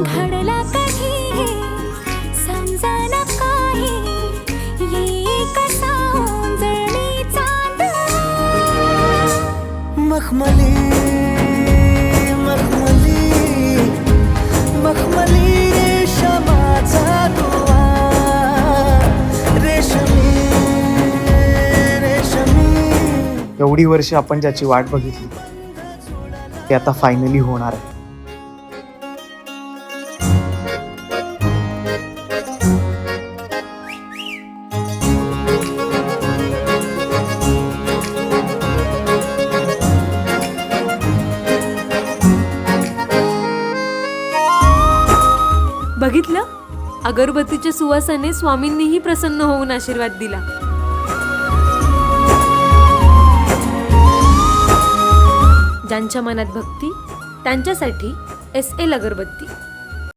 घडला कधी हे समजना काही ये कसा ओंजळी चांद मखमली मखमली मखमली रेशमाचा दुवा रेशमी रेशमी. एवढी वर्ष आपण ज्याची वाट बघितली ते आता फायनली होणार आहे. बघितलं, अगरबत्तीच्या सुवासाने स्वामींनीही प्रसन्न होऊन आशीर्वाद दिला. ज्यांच्या मनात भक्ती त्यांच्यासाठी SL अगरबत्ती.